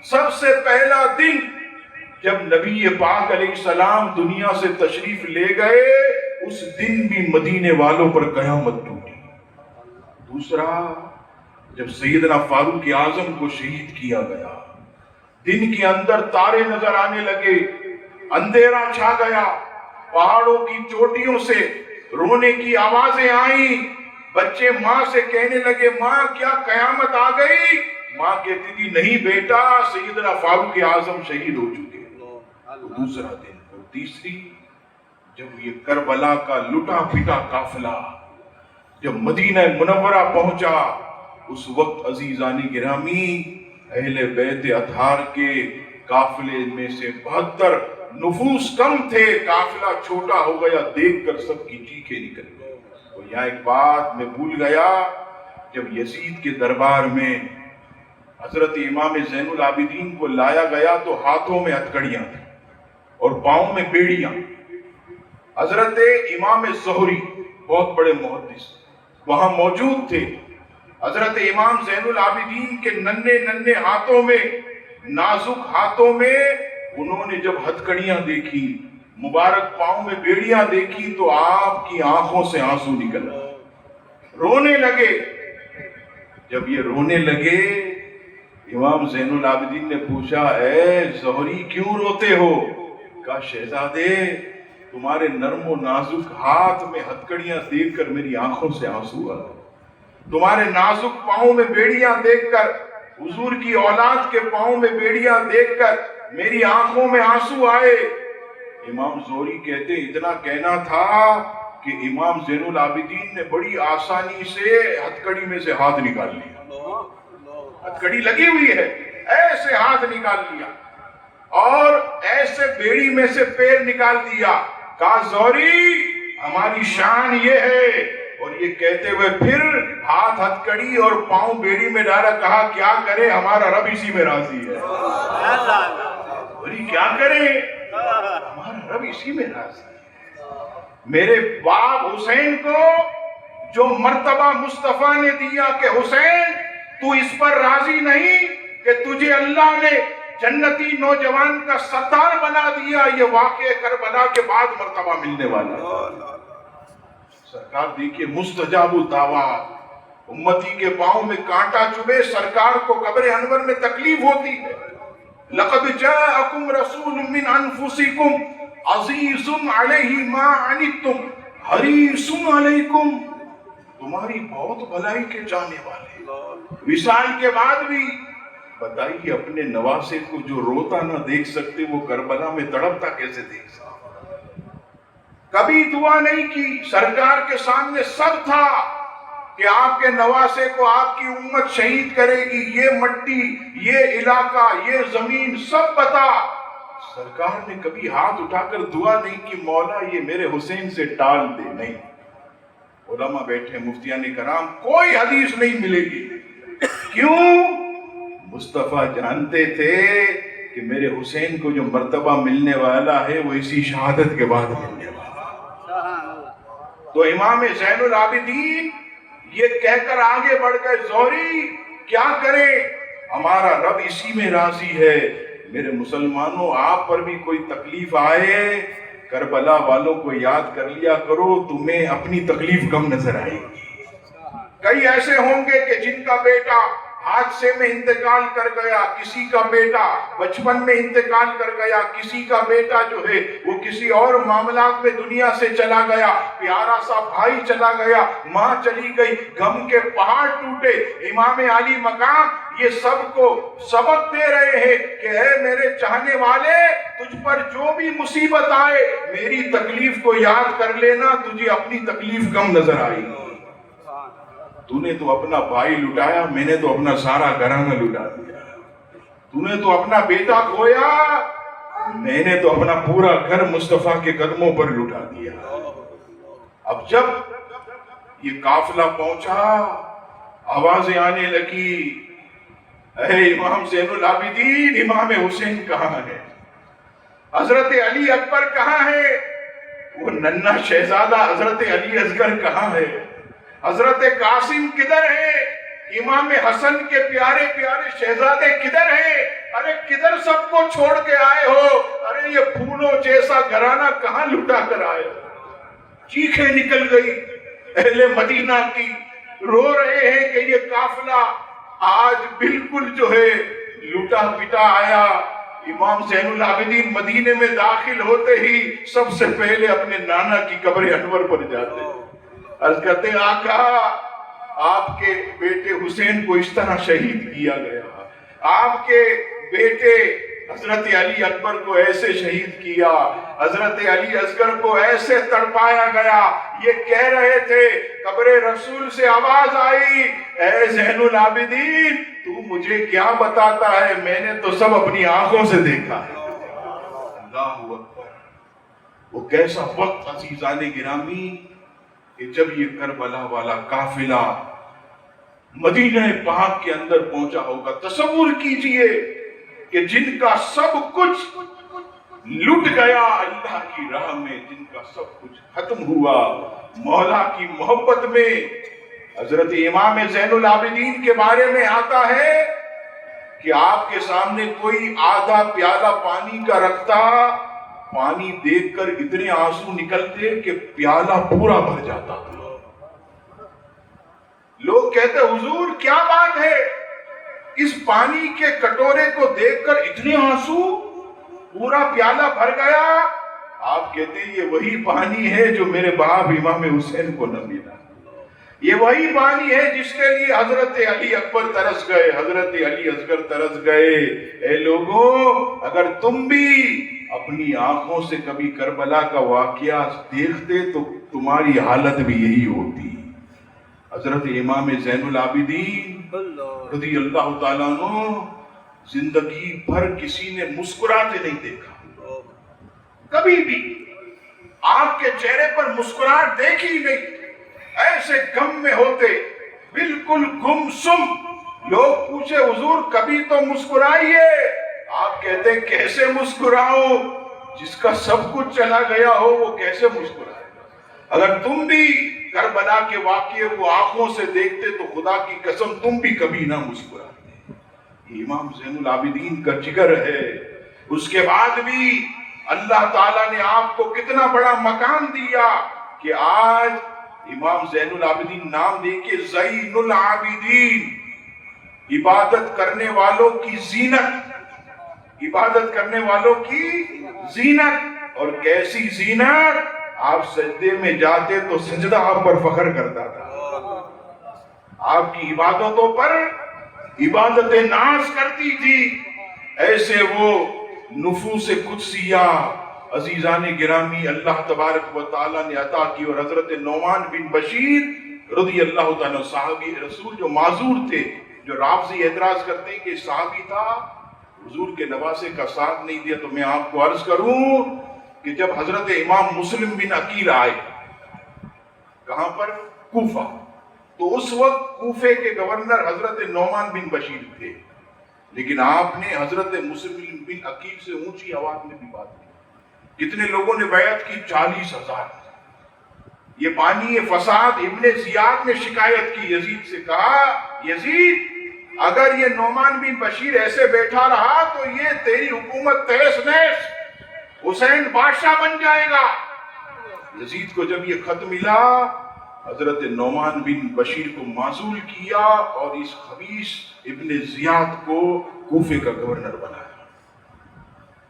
S1: سب سے پہلا دن جب نبی پاک علیہ السلام دنیا سے تشریف لے گئے، اس دن بھی مدینے والوں پر قیامت ٹوٹی۔ دوسرا جب سیدنا فاروق اعظم کو شہید کیا گیا، دن کے اندر تارے نظر آنے لگے، اندھیرا چھا گیا، پہاڑوں کی چوٹیوں سے رونے کی آوازیں آئیں، بچے ماں سے کہنے لگے ماں کیا قیامت آ گئی؟ ماں کہتی تھی نہیں بیٹا، سیدنا فاروق اعظم شہید ہو چکے۔ دوسرا دن۔ اور تیسری جب یہ کربلا کا لٹا پٹا قافلہ جب مدینہ منورہ پہنچا، اس وقت عزیزان گرامی اہل بیت اطہار کے قافلے میں سے 72 نفوس کم تھے، قافلہ چھوٹا ہو گیا، دیکھ کر سب کی چیخیں نکل گئی۔ اور یہاں ایک بات میں بھول گیا، جب یزید کے دربار میں حضرت امام زین العابدین کو لایا گیا تو ہاتھوں میں ہتھکڑیاں تھیں اور پاؤں میں بیڑیاں۔ حضرت امام زہری بہت بڑے محدث وہاں موجود تھے۔ حضرت امام زین العابدین کے ننھے ننھے ہاتھوں میں، نازک ہاتھوں میں انہوں نے جب ہتھکڑیاں دیکھی، مبارک پاؤں میں بیڑیاں دیکھی تو آپ کی آنکھوں سے آنسو نکل آئے، رونے لگے۔ جب یہ رونے لگے، امام زین العابدین نے پوچھا اے زہری کیوں روتے ہو؟ کہا شہزادے تمہارے نرم و نازک ہاتھ میں ہتھکڑیاں دیکھ کر میری آنکھوں سے آنسو آئے، تمہارے نازک پاؤں میں بیڑیاں دیکھ کر، حضور کی اولاد کے پاؤں میں بیڑیاں دیکھ کر میری آنکھوں میں آنسو آئے۔ امام زہری کہتے اتنا کہنا تھا کہ امام زین العابدین نے بڑی آسانی سے ہتھکڑی میں سے ہاتھ نکال لیا، ہتھکڑی لگی ہوئی ہے، ایسے ہاتھ نکال لیا اور ایسے بیڑی میں سے پیر نکال دیا۔ کہا زہری ہماری شان یہ ہے، اور یہ کہتے ہوئے پھر ہاتھ ہتھکڑی اور پاؤں بیڑی میں ڈالا، کہا کیا کرے ہمارا رب اسی میں راضی ہے۔ زہری کیا کرے ہمارا رب اسی میں راضی ہے۔ میرے باپ حسین کو جو مرتبہ مصطفیٰ نے دیا کہ حسین تو اس پر راضی نہیں کہ تجھے اللہ نے جنتی نوجوان کا سردار بنا دیا، یہ واقعہ کربلا کے بعد مرتبہ ملنے والا۔ سرکار دیکھیے مستجاب الدعوات، امتی کے پاؤں میں کانٹا چبھے، سرکار کو قبر انور میں تکلیف ہوتی ہے۔ لقد جاءکم رسول من انفسکم عزیز علیہ ما عنتم حریص علیکم، تمہاری بہت بھلائی کے چاہنے والے۔ وصال کے بعد بھی بتائیے اپنے نواسے کو جو روتا نہ دیکھ سکتے وہ کربلا میں تڑپتا کیسے دیکھ سکتے؟ کبھی دعا نہیں کی، سرکار کے سامنے سب تھا کہ آپ کے نواسے کو آپ کی امت شہید کرے گی، یہ مٹی، یہ علاقہ، یہ زمین سب پتا۔ سرکار نے کبھی ہاتھ اٹھا کر دعا نہیں کی مولا یہ میرے حسین سے ٹال دے، نہیں۔ علماء بیٹھے، مفتیان کرام، کوئی حدیث نہیں ملے گی۔ کیوں؟ مصطفیٰ جانتے تھے کہ میرے حسین کو جو مرتبہ ملنے والا ہے وہ اسی شہادت کے بعد ملنے والا. تو امام زین العابدین یہ کہہ کر آگے بڑھ گئے زہری کیا کریں، ہمارا رب اسی میں راضی ہے. میرے مسلمانوں آپ پر بھی کوئی تکلیف آئے کربلا والوں کو یاد کر لیا کرو، تمہیں اپنی تکلیف کم نظر آئے گی. کئی ایسے ہوں گے کہ جن کا بیٹا حادثے میں انتقال کر گیا، کسی کا بیٹا بچپن میں انتقال کر گیا، کسی کا بیٹا جو ہے وہ کسی اور معاملات میں دنیا سے چلا گیا، پیارا سا بھائی چلا گیا، ماں چلی گئی، غم کے پہاڑ ٹوٹے. امام علی مقام یہ سب کو سبق دے رہے ہیں کہ اے میرے چاہنے والے، تجھ پر جو بھی مصیبت آئے میری تکلیف کو یاد کر لینا، تجھے اپنی تکلیف کم نظر آئے گی. تو نے تو اپنا بھائی لٹایا، میں نے تو اپنا سارا گھرانہ لٹا دیا. تو نے تو اپنا بیٹا کھویا، میں نے تو اپنا پورا گھر مصطفیٰ کے قدموں پر لٹا دیا. اب جب یہ قافلہ پہنچا، آوازیں آنے لگی، اے امام زین العابدین، امام حسین کہاں ہے؟ حضرت علی اکبر کہاں ہے؟ وہ ننھا شہزادہ حضرت علی اصغر کہاں ہے؟ حضرت قاسم کدھر ہے؟ امام حسن کے پیارے پیارے شہزادے کدھر ہیں؟ ارے کدھر سب کو چھوڑ کے آئے ہو؟ ارے یہ پھولوں جیسا گھرانہ کہاں لٹا کر آئے ہو؟ چیخیں نکل گئی اہل مدینہ کی، رو رہے ہیں کہ یہ قافلہ آج بالکل جو ہے لٹا پٹا آیا. امام زین العابدین مدینے میں داخل ہوتے ہی سب سے پہلے اپنے نانا کی قبر انور پر جاتے ہیں. عرض کرتے آقا آپ کے بیٹے حسین کو اس طرح شہید کیا گیا، آپ کے بیٹے حضرت علی اکبر کو ایسے شہید کیا، حضرت علی اصغر کو ایسے تڑپایا گیا. یہ کہہ رہے تھے، قبر رسول سے آواز آئی، اے زین العابدین تو مجھے کیا بتاتا ہے، میں نے تو سب اپنی آنکھوں سے دیکھا ہے. اللہ اکبر. وہ کیسا وقت عزیزان گرامی کہ جب یہ کربلا والا قافلہ مدینہ پاک کے اندر پہنچا ہوگا. تصور کیجئے کہ جن کا سب کچھ لٹ گیا اللہ کی راہ میں، جن کا سب کچھ ختم ہوا مولا کی محبت میں. حضرت امام زین العابدین کے بارے میں آتا ہے کہ آپ کے سامنے کوئی آدھا پیالہ پانی کا رکھتا، پانی دیکھ کر اتنے آنسو نکلتے کہ پیالہ پورا بھر جاتا تھا. لوگ کہتے حضور کیا بات ہے، اس پانی کے کٹورے کو دیکھ کر اتنے آنسو، پورا پیالہ بھر گیا. آپ کہتے ہیں یہ وہی پانی ہے جو میرے باپ امام حسین کو نہ ملا، یہ وہی پانی ہے جس کے لیے حضرت علی اکبر ترس گئے، حضرت علی اصغر ترس گئے. اے لوگوں، اگر تم بھی اپنی آنکھوں سے کبھی کربلا کا واقعہ دیکھتے تو تمہاری حالت بھی یہی ہوتی. حضرت امام زین العابدین رضی اللہ تعالیٰ عنہ زندگی بھر کسی نے مسکراتے نہیں دیکھا، کبھی بھی آپ کے چہرے پر مسکراہٹ دیکھی نہیں. ایسے غم میں ہوتے، بالکل گمسم. لوگ پوچھے حضور کبھی تو مسکرائیے، آپ کہتے ہیں کیسے مسکراؤں، جس کا سب کچھ چلا گیا ہو وہ کیسے مسکرائے. اگر تم بھی کربلا کے واقعے کو آنکھوں سے دیکھتے تو خدا کی قسم تم بھی کبھی نہ مسکراتے. یہ امام زین العابدین کا جگر ہے. اس کے بعد بھی اللہ تعالیٰ نے آپ کو کتنا بڑا مقام دیا کہ آج امام زین العابدین نام دے کے زین العابدین، عبادت کرنے والوں کی زینت، عبادت کرنے والوں کی زینت. اور کیسی زینت، آپ سجدے میں جاتے تو سجدہ آپ پر فخر کرتا تھا، آپ کی عبادتوں پر عبادت ناز کرتی تھی. ایسے وہ نفوس قدسیہ عزیزان گرامی اللہ تبارک و تعالیٰ نے عطا کی. اور حضرت نعمان بن بشیر رضی اللہ تعالیٰ صحابی رسول جو معذور تھے، جو رافضی اعتراض کرتے ہیں کہ صحابی تھا حضور کے نواسے کا ساتھ نہیں دیا، تو میں آپ کو عرض کروں کہ جب حضرت امام مسلم بن عقیل آئے کہاں پر؟ کوفہ، تو اس وقت کوفے کے گورنر حضرت نعمان بن بشیر تھے. لیکن آپ نے حضرت مسلم بن عقیل سے اونچی آواز میں بھی بات کی. کتنے لوگوں نے بیعت کی؟ 40,000. یہ بانی فساد ابن زیاد نے شکایت کی یزید سے، کہا یزید اگر یہ نعمان بن بشیر ایسے بیٹھا رہا تو یہ تیری حکومت تہس نہس، حسین بادشاہ بن جائے گا. یزید کو جب یہ خط ملا، حضرت نعمان بن بشیر کو معزول کیا اور اس خبیث ابن زیاد کو کوفے کا گورنر بنایا.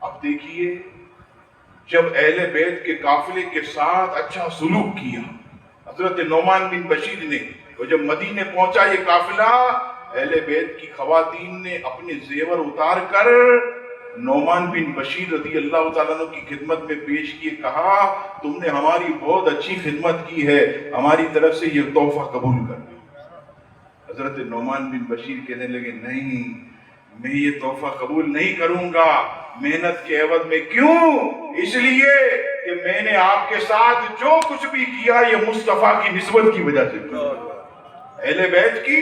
S1: اب دیکھیے، جب اہل بیت کے قافلے کے ساتھ اچھا سلوک کیا حضرت نعمان بن بشیر نے، اور جب مدینے پہنچا یہ قافلہ، اہل بیت کی خواتین نے اپنے زیور اتار کر نعمان بن بشیر رضی اللہ تعالیٰ عنہ کی خدمت میں پیش کیے. کہا تم نے ہماری بہت اچھی خدمت کی ہے، ہماری طرف سے یہ تحفہ قبول کر. حضرت نعمان بن بشیر کہنے لگے نہیں، میں یہ تحفہ قبول نہیں کروں گا. محنت کے عوض میں. کیوں؟ اس لیے کہ میں نے آپ کے ساتھ جو کچھ بھی کیا یہ مصطفیٰ کی نسبت کی وجہ سے کیا، اہل بیت کی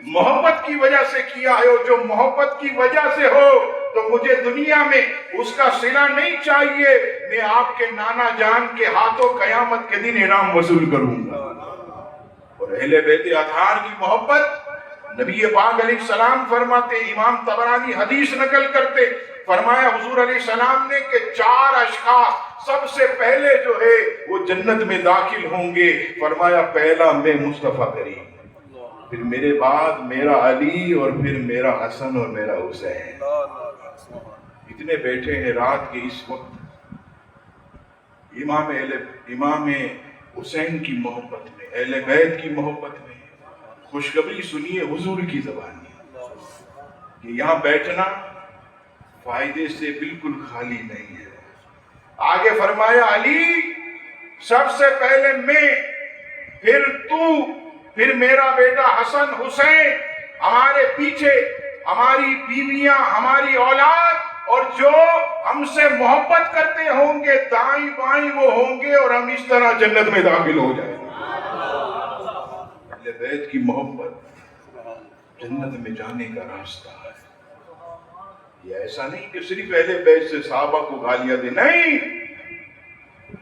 S1: محبت کی وجہ سے کیا ہے. اور جو محبت کی وجہ سے ہو تو مجھے دنیا میں اس کا صلہ نہیں چاہیے، میں آپ کے نانا جان کے ہاتھوں قیامت کے دن انعام وصول کروں گا. اور اہل بیت اطہار کی محبت نبی پاک علیہ السلام فرماتے، امام طبرانی حدیث نقل کرتے، فرمایا حضور علیہ السلام نے کہ 4 اشخاص سب سے پہلے جو ہے وہ جنت میں داخل ہوں گے. فرمایا پہلا میں مصطفیٰ کریم، پھر میرے بعد میرا علی، اور پھر میرا حسن اور میرا حسین. اتنے بیٹھے ہیں رات کے اس وقت امام حسین کی محبت میں، اہل بیت کی محبت میں. خوشخبری سنیے حضور کی زبان کہ یہاں بیٹھنا فائدے سے بالکل خالی نہیں ہے. آگے فرمایا علی سب سے پہلے میں، پھر تو، پھر میرا بیٹا حسن حسین، ہمارے پیچھے ہماری بیویاں، ہماری اولاد، اور جو ہم سے محبت کرتے ہوں گے دائیں بائیں وہ ہوں گے، اور ہم اس طرح جنت میں داخل ہو جائیں گے. اہل بیت کی محبت جنت میں جانے کا راستہ ہے. یہ ایسا نہیں کہ صرف اہل بیت سے صحابہ کو گالیاں دے، نہیں،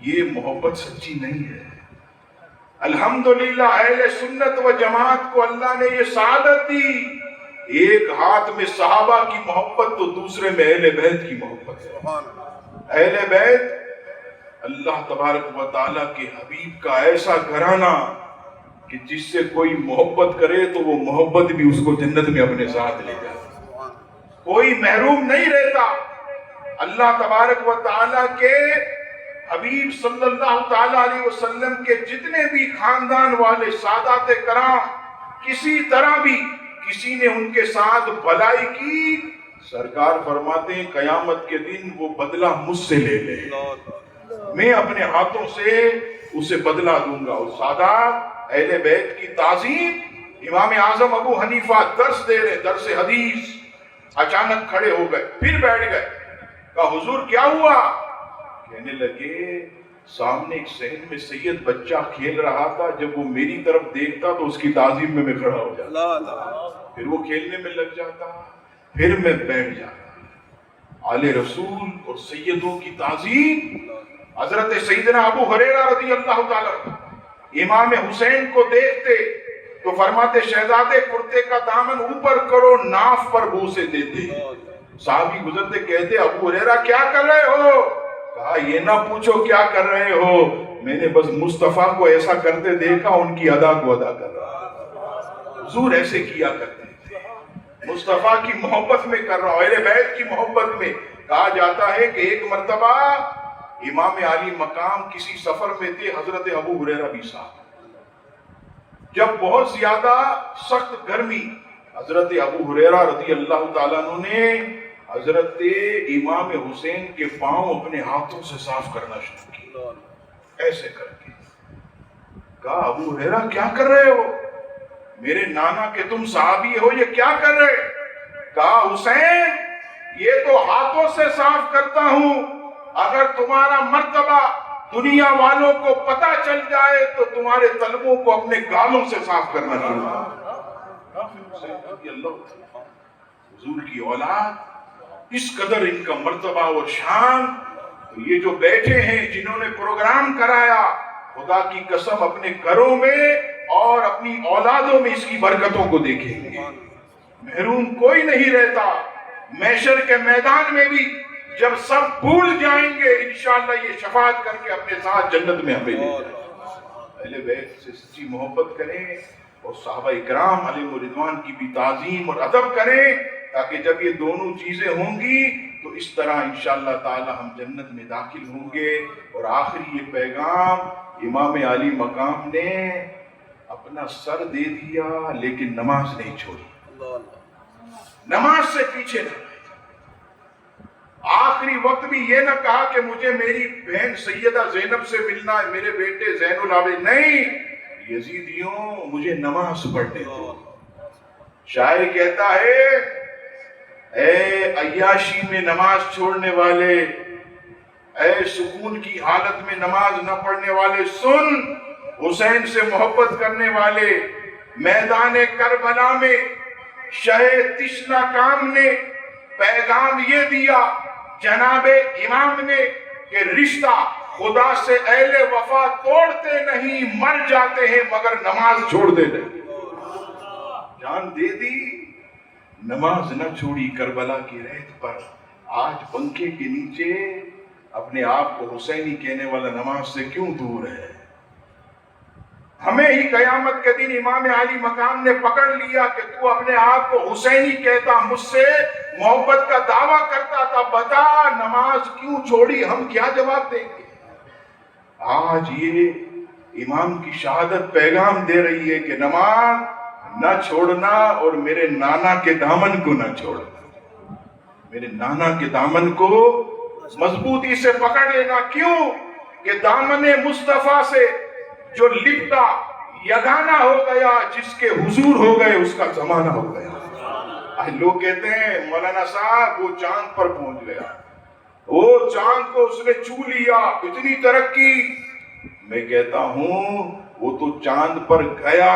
S1: یہ محبت سچی نہیں ہے. الحمدللہ اہل سنت و جماعت کو اللہ نے یہ سعادت دی، ایک ہاتھ میں صحابہ کی محبت تو دوسرے میں اہل بیت کی محبت ہے. اہل بیت اللہ تبارک و تعالیٰ کے حبیب کا ایسا گھرانہ کہ جس سے کوئی محبت کرے تو وہ محبت بھی اس کو جنت میں اپنے ساتھ لے جائے، کوئی محروم نہیں رہتا. اللہ تبارک و تعالیٰ کے حبیب صلی اللہ تعالیٰ علیہ وسلم کے جتنے بھی خاندان والے سادات کرام، کسی طرح بھی کسی نے ان کے ساتھ بھلائی کی، سرکار فرماتے ہیں قیامت کے دن وہ بدلہ مجھ سے لے لے، میں اپنے ہاتھوں سے اسے بدلہ دوں گا. اور سادات اہل بیت کی تعظیم. امام اعظم ابو حنیفہ درس دے رہے، درس حدیث، اچانک کھڑے ہو گئے، پھر بیٹھ گئے. کہا حضور کیا ہوا؟ کہنے لگے سامنے ایک صحن میں سید بچہ کھیل رہا تھا، جب وہ میری طرف دیکھتا تو اس کی تعظیم میں کھڑا ہو جاتا، پھر وہ کھیلنے میں لگ جاتا، پھر میں بیٹھ جاتا. آل رسول اور سیدوں کی تعظیم. حضرت سیدنا ابو ہریرہ رضی اللہ تعالیٰ امام حسین کو دیکھتے تو فرماتے شہزادے کرتے کا دامن اوپر کرو، ناف پر بوسے دیتے. صحابی گزرتے کہتے ابو ہریرہ کیا کر رہے ہو؟ کہا یہ نہ پوچھو کیا کر رہے ہو، میں نے بس مصطفیٰ کو ایسا کرتے دیکھا، ان کی ادا کو ادا کر رہا. حضور ایسے کیا کرتے تھے، مصطفیٰ کی محبت میں کر رہا ہوں، اہل بیت کی محبت میں. کہا جاتا ہے کہ ایک مرتبہ امام علی مقام کسی سفر میں تھے، حضرت ابو ہریرہ بھی ساتھ. جب بہت زیادہ سخت گرمی، حضرت ابو ہریرہ رضی اللہ تعالیٰ عنہ نے حضرت امام حسین کے پاؤں اپنے ہاتھوں سے صاف کرنا شروع کیا، ایسے کر کے. کہا ابو ہریرہ کیا کر رہے ہو؟ میرے نانا کہ تم صحابی ہو، یہ کیا کر رہے؟ کہا حسین یہ تو ہاتھوں سے صاف کرتا ہوں، اگر تمہارا مرتبہ دنیا والوں کو پتہ چل جائے تو تمہارے طلبوں کو اپنے گالوں سے صاف کرنا شروع کر. حضور کی اولاد، اس قدر ان کا مرتبہ اور شان. تو یہ جو بیٹھے ہیں جنہوں نے پروگرام کرایا، خدا کی قسم اپنے گھروں میں اور اپنی اولادوں میں اس کی برکتوں کو دیکھیں گے. محروم کوئی نہیں رہتا. محشر کے میدان میں بھی جب سب بھول جائیں گے، انشاءاللہ یہ شفاعت کر کے اپنے ساتھ جنت میں ہمیں لے جائیں. اہل بیت سے سچی محبت کریں اور صحابہ اکرام علیہ رضوان کی بھی تعظیم اور ادب کریں، تاکہ جب یہ دونوں چیزیں ہوں گی تو اس طرح انشاءاللہ تعالی ہم جنت میں داخل ہوں گے. اور آخری یہ پیغام، امام عالی مقام نے اپنا سر دے دیا لیکن نماز نہیں چھوڑی، نماز سے پیچھے نہ. آخری وقت بھی یہ نہ کہا کہ مجھے میری بہن سیدہ زینب سے ملنا ہے، میرے بیٹے زین العابدین، نہیں، یزیدیوں مجھے نماز پڑھنے دو. شاعر کہتا ہے، اے عیاشی میں نماز چھوڑنے والے، اے سکون کی حالت میں نماز نہ پڑھنے والے، سن، حسین سے محبت کرنے والے، میدان کربلا میں شہ تشنا کام نے پیغام یہ دیا جناب امام نے کہ رشتہ خدا سے اہل وفا توڑتے نہیں، مر جاتے ہیں مگر نماز چھوڑتے نہیں. جان دے دی، نماز نہ چھوڑی کربلا کی ریت پر. آج پنکھے کے نیچے اپنے آپ کو حسینی کہنے والا نماز سے کیوں دور ہے؟ ہمیں ہی قیامت کے دن امام عالی مقام نے پکڑ لیا کہ تو اپنے آپ کو حسینی کہتا، مجھ سے محبت کا دعویٰ کرتا تھا، بتا نماز کیوں چھوڑی؟ ہم کیا جواب دیں گے؟ آج یہ امام کی شہادت پیغام دے رہی ہے کہ نماز نہ چھوڑنا اور میرے نانا کے دامن کو نہ چھوڑنا. میرے نانا کے دامن کو مضبوطی سے پکڑ لینا. کیوں کہ دامن مصطفیٰ سے جو لپٹا یگانہ ہو گیا، جس کے حضور ہو گئے اس کا زمانہ ہو گیا. آج لوگ کہتے ہیں مولانا صاحب وہ چاند پر پہنچ گیا، وہ چاند کو اس نے چھو لیا، اتنی ترقی. میں کہتا ہوں وہ تو چاند پر گیا.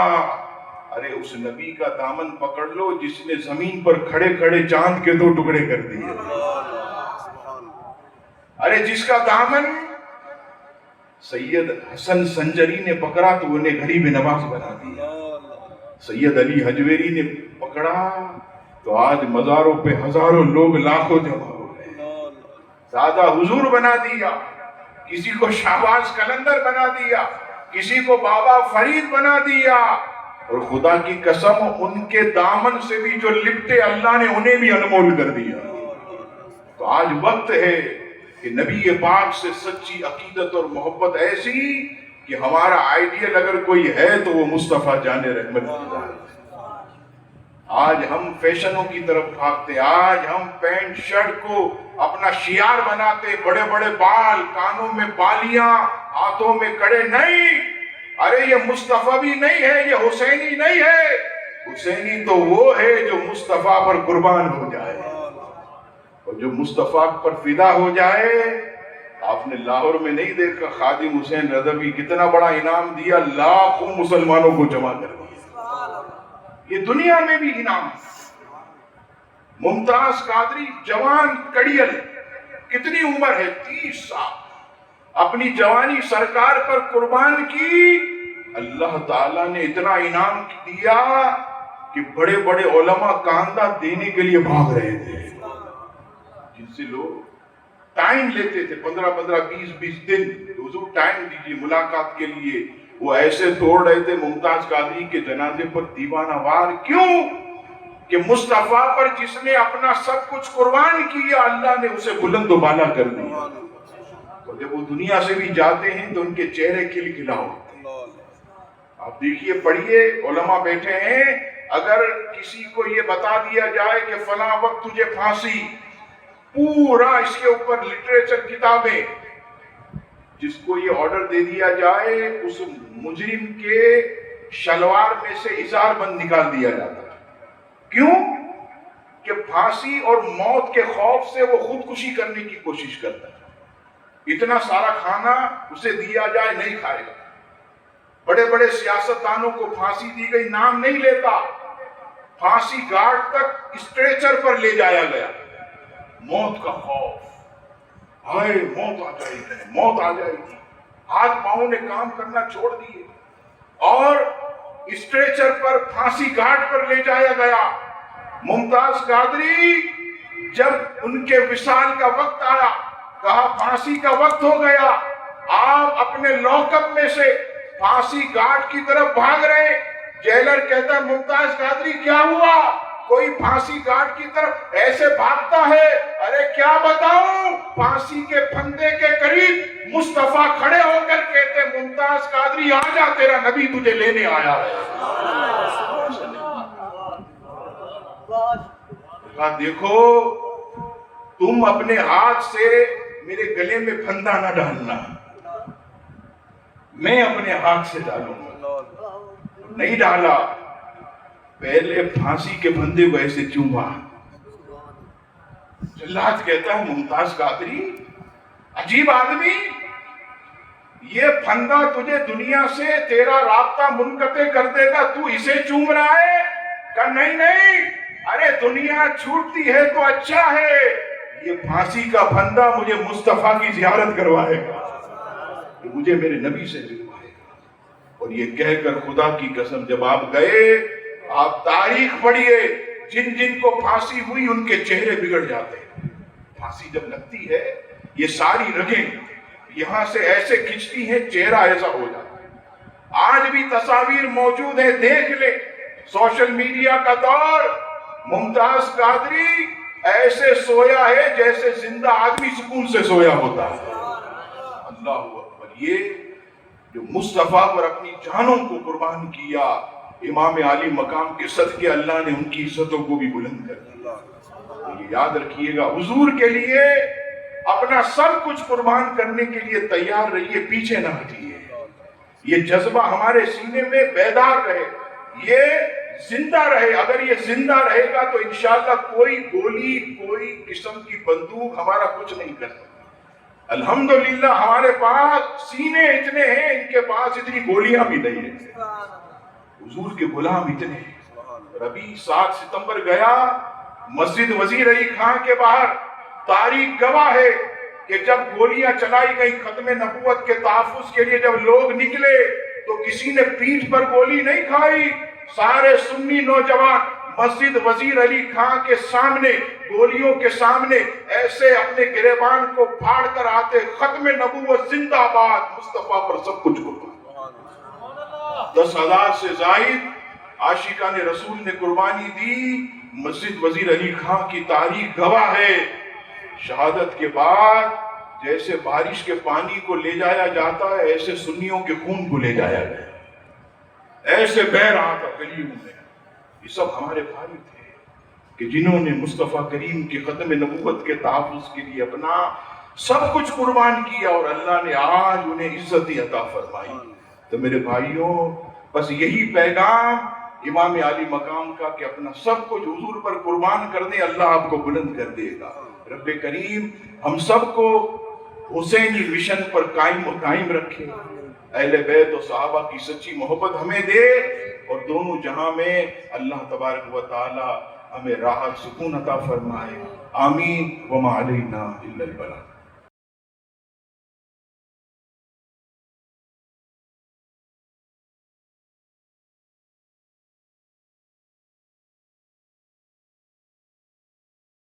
S1: ارے اس نبی کا دامن پکڑ لو جس نے زمین پر کھڑے کھڑے چاند کے 2 ٹکڑے کر دیے. ارے جس کا دامن سید حسن سنجری نے پکڑا تو انہیں غریب نواز بنا دیا. سید علی حجویری نے پکڑا تو آج مزاروں پہ ہزاروں لوگ لاکھوں جمع ہو گئے. زیادہ حضور بنا دیا، کسی کو شہباز کلندر بنا دیا، کسی کو بابا فرید بنا دیا. اور خدا کی قسم ان کے دامن سے بھی جو لپٹے اللہ نے انہیں بھی انمول کر دیا. تو آج وقت ہے کہ نبی پاک سے سچی عقیدت اور محبت ایسی کہ ہمارا آئیڈیل اگر کوئی ہے تو وہ مصطفیٰ جان رحمت اللہ ہے. آج ہم فیشنوں کی طرف بھاگتے، آج ہم پینٹ شرٹ کو اپنا شیار بناتے، بڑے بڑے بال، کانوں میں بالیاں، ہاتھوں میں کڑے. نہیں، ارے یہ مصطفیٰ بھی نہیں ہے، یہ حسینی نہیں ہے. حسینی تو وہ ہے جو مصطفیٰ پر قربان ہو جائے، اور جو مصطفیٰ پر فدا ہو جائے. آپ نے لاہور میں نہیں دیکھا خادم حسین رضوی کتنا بڑا انعام دیا، لاکھوں مسلمانوں کو جمع کر دیا. یہ دنیا میں بھی انعام. ممتاز قادری جوان کڑیل، کتنی عمر ہے؟ 30 سال. اپنی جوانی سرکار پر قربان کی. اللہ تعالیٰ نے اتنا انعام دیا کہ بڑے بڑے علماء کاندھا دینے کے لیے بھاگ رہے تھے. جن سے لوگ ٹائم لیتے تھے 15 20 دن، حضور ٹائم دیجیے ملاقات کے لیے، وہ ایسے توڑ رہے تھے ممتاز قادری کے جنازے پر دیوانہ وار. کیوں کہ مصطفیٰ پر جس نے اپنا سب کچھ قربان کیا اللہ نے اسے بلند و بالا کر دیا. اور جب وہ دنیا سے بھی جاتے ہیں تو ان کے چہرے کھلکھلا ہوتے ہیں. آپ دیکھیے، پڑھیے، علماء بیٹھے ہیں. اگر کسی کو یہ بتا دیا جائے کہ فلاں وقت تجھے پھانسی، پورا اس کے اوپر لٹریچر کتابیں، جس کو یہ آرڈر دے دیا جائے اس مجرم کے شلوار میں سے ازار بند نکال دیا جاتا ہے. کیوں کہ پھانسی اور موت کے خوف سے وہ خودکشی کرنے کی کوشش کرتا ہے. اتنا سارا کھانا اسے دیا جائے نہیں کھائے گا. بڑے بڑے سیاستدانوں کو پھانسی دی گئی، نام نہیں لیتا. پھانسی گھاٹ تک اسٹریچر پر لے جایا گیا. موت کا خوف, ہائے موت آ جائے گی, موت آ جائے گی. ہاتھ پاؤں نے کام کرنا چھوڑ دیے اور اسٹریچر پر پھانسی گھاٹ پر لے جایا گیا. ممتاز قادری جب ان کے وصال کا وقت آیا, کہا پھانسی کا وقت ہو گیا. آپ اپنے لاک-اپ میں سے پھانسی گھاٹ کی طرف بھاگ رہے. جیلر کہتا ہے ممتاز قادری کیا ہوا؟ کوئی پھانسی گھاٹ کی طرف ایسے بھاگتا ہے؟ ارے کیا بتاؤں, پھانسی کے پھندے کے قریب مصطفیٰ کھڑے ہو کر کہتے ممتاز قادری آ جا, تیرا نبی تجھے لینے آیا ہے. کہا دیکھو تم اپنے ہاتھ سے میرے گلے میں پھندا نہ ڈالنا, میں اپنے ہاتھ سے ڈالوں گا. نہیں ڈالا, پہلے پھانسی کے پھندے کو ایسے چوما. جلاد کہتا ہے ممتاز قادری عجیب آدمی, یہ پھندا تجھے دنیا سے تیرا رابطہ منقطع کر دے گا, تو اسے چوم رہا ہے. کہا نہیں نہیں, ارے دنیا چھوٹتی ہے تو اچھا ہے, یہ پھانسی کا پھندا مجھے مصطفیٰ کی زیارت کروائے گا, مجھے میرے نبی سے ملوائے گا. اور یہ کہہ کر خدا کی قسم جب آپ گئے, آپ تاریخ پڑھیے, جن جن کو پھانسی ہوئی ان کے چہرے بگڑ جاتے ہیں. پھانسی جب لگتی ہے یہ ساری رگیں یہاں سے ایسے کھچتی ہیں, چہرہ ایسا ہو جاتا ہے. آج بھی تصاویر موجود ہیں, دیکھ لیں, سوشل میڈیا کا دور. ممتاز قادری ایسے سویا ہے جیسے زندہ آدمی سکون سے سویا ہوتا ہے. اللہ اکبر. یہ جو مصطفیٰ پر اپنی جانوں کو قربان کیا, امام عالی مقام کے صدقے اللہ نے ان کی عزتوں کو بھی بلند کر دیا. یہ یاد رکھیے گا, حضور کے لیے اپنا سب کچھ قربان کرنے کے لیے تیار رہیے, پیچھے نہ ہٹیے. یہ جذبہ ہمارے سینے میں بیدار رہے, یہ زندہ رہے. اگر یہ زندہ رہے گا تو انشاءاللہ کوئی گولی, کوئی قسم کی بندوق ہمارا کچھ نہیں کر سکتی. الحمدللہ ہمارے پاس سینے اتنے ہیں, ان کے پاس اتنی گولیاں بھی نہیں ہیں. حضور کے غلام اتنے ہیں. ربیع 7 ستمبر گیا, مسجد وزیر علی خان کے باہر تاریخ گواہ ہے کہ جب گولیاں چلائی گئی ختم نبوت کے تحفظ کے لیے, جب لوگ نکلے تو کسی نے پیٹھ پر گولی نہیں کھائی. سارے سنی نوجوان مسجد وزیر علی خان کے سامنے, گولیوں کے سامنے ایسے اپنے گریبان کو پھاڑ کر آتے, ختم نبوت زندہ باد, مصطفیٰ پر سب کچھ قربان. 10,000 سے زائد عاشقان رسول نے قربانی دی. مسجد وزیر علی خان کی تاریخ گواہ ہے. شہادت کے بعد جیسے بارش کے پانی کو لے جایا جاتا ہے, ایسے سنیوں کے خون کو لے جایا گیا, ایسے بہ رہا تھا گلیوں میں. یہ سب ہمارے بھائی تھے کہ جنہوں نے مصطفیٰ کریم کے ختم نبوت کے تحفظ کے لیے اپنا سب کچھ قربان کیا, اور اللہ نے آج انہیں عزت عطا فرمائی. تو میرے بھائیوں, بس یہی پیغام امام عالی مقام کا کہ اپنا سب کچھ حضور پر قربان کر دیں, اللہ آپ کو بلند کر دے گا. رب کریم ہم سب کو حسینی مشن پر قائم و دائم رکھے, اہل بیت و صحابہ کی سچی محبت ہمیں دے, اور دونوں جہاں میں اللہ تبارک و تعالی ہمیں راحت سکون عطا فرمائے. آمین. وما علینا الا البلاغ.